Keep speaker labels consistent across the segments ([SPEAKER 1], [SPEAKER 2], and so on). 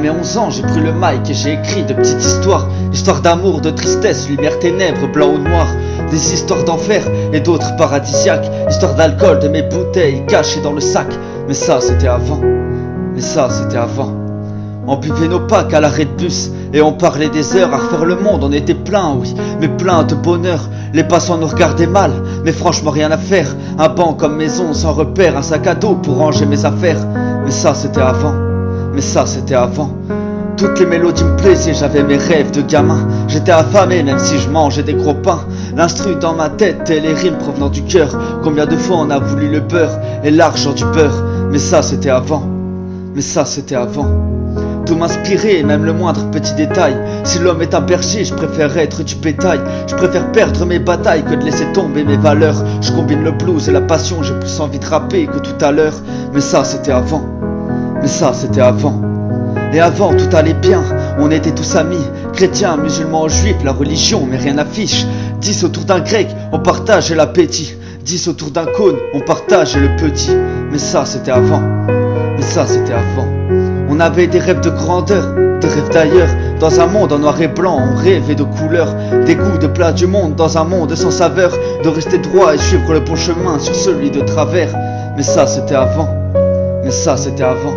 [SPEAKER 1] mes 11 ans, j'ai pris le mic et j'ai écrit de petites histoires. Histoires d'amour, de tristesse, lumière, ténèbres, blanc ou noir. Des histoires d'enfer et d'autres paradisiaques. Histoires d'alcool, de mes bouteilles cachées dans le sac. Mais ça c'était avant, mais ça c'était avant. On buvait nos packs à l'arrêt de bus et on parlait des heures à refaire le monde. On était plein, oui, mais plein de bonheur. Les passants nous regardaient mal, mais franchement rien à faire. Un banc comme maison sans repère, un sac à dos pour ranger mes affaires. Mais ça c'était avant, mais ça c'était avant. Toutes les mélodies me plaisaient, j'avais mes rêves de gamin. J'étais affamé même si je mangeais des gros pains. L'instru dans ma tête et les rimes provenant du cœur. Combien de fois on a voulu le beurre et l'argent du beurre. Mais ça c'était avant, mais ça c'était avant. Tout m'inspirait, même le moindre petit détail. Si l'homme est un berger, je préfère être du bétail. Je préfère perdre mes batailles que de laisser tomber mes valeurs. Je combine le blues et la passion, j'ai plus envie de rapper que tout à l'heure. Mais ça c'était avant, mais ça c'était avant. Et avant tout allait bien, on était tous amis. Chrétiens, musulmans, juifs, la religion, mais rien n'affiche. 10 autour d'un grec, on partageait l'appétit. 10 autour d'un cône, on partageait le petit. Mais ça c'était avant, mais ça c'était avant. On avait des rêves de grandeur, des rêves d'ailleurs. Dans un monde en noir et blanc, on rêvait de couleurs. Des goûts de plats du monde, dans un monde sans saveur. De rester droit et suivre le bon chemin sur celui de travers. Mais ça c'était avant, mais ça c'était avant.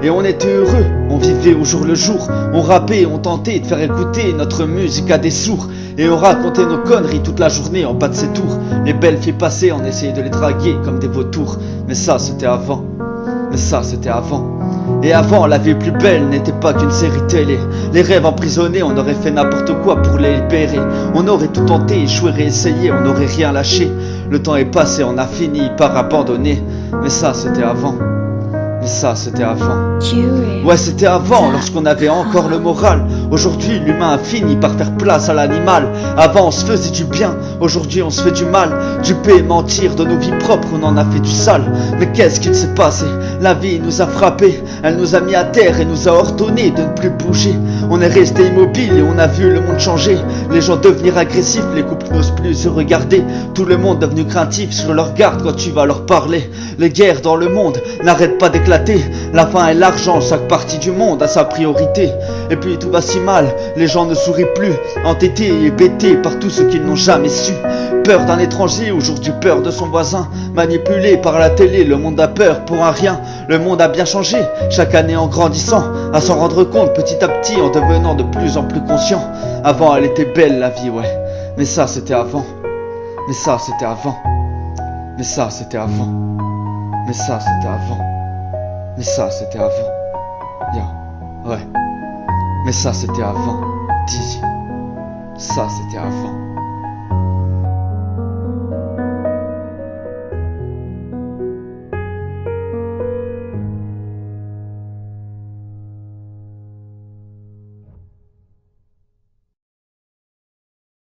[SPEAKER 1] Et on était heureux, on vivait au jour le jour. On rappait, on tentait de faire écouter notre musique à des sourds. Et on racontait nos conneries toute la journée en bas de ses tours. Les belles filles passaient, on essayait de les draguer comme des vautours. Mais ça c'était avant, mais ça c'était avant. Et avant, la vie plus belle n'était pas qu'une série télé. Les rêves emprisonnés, on aurait fait n'importe quoi pour les libérer. On aurait tout tenté, échoué, réessayé, on n'aurait rien lâché. Le temps est passé, on a fini par abandonner. Mais ça c'était avant, mais ça c'était avant. Ouais c'était avant, lorsqu'on avait encore le moral. Aujourd'hui l'humain a fini par faire place à l'animal. Avant on se faisait du bien, aujourd'hui on se fait du mal. Duper, mentir, de nos vies propres on en a fait du sale. Mais qu'est-ce qu'il s'est passé? La vie nous a frappés, elle nous a mis à terre et nous a ordonné de ne plus bouger. On est resté immobile et on a vu le monde changer. Les gens devenir agressifs, les couples n'osent plus se regarder. Tout le monde devenu craintif sur leur garde quand tu vas leur parler. Les guerres dans le monde n'arrêtent pas d'éclater. La faim et l'argent, chaque partie du monde a sa priorité. Et puis tout va si mal, les gens ne sourient plus. Entêtés et hébétés par tout ce qu'ils n'ont jamais su. Peur d'un étranger, aujourd'hui peur de son voisin. Manipulé par la télé, le monde a peur pour un rien. Le monde a bien changé, chaque année en grandissant. À s'en rendre compte petit à petit en devenant de plus en plus conscient. Avant elle était belle la vie, ouais. Mais ça c'était avant, mais ça c'était avant. Mais ça c'était avant, mais ça c'était avant. Mais ça c'était avant, yeah, ouais. Mais ça c'était avant, Dizzy. Ça c'était avant.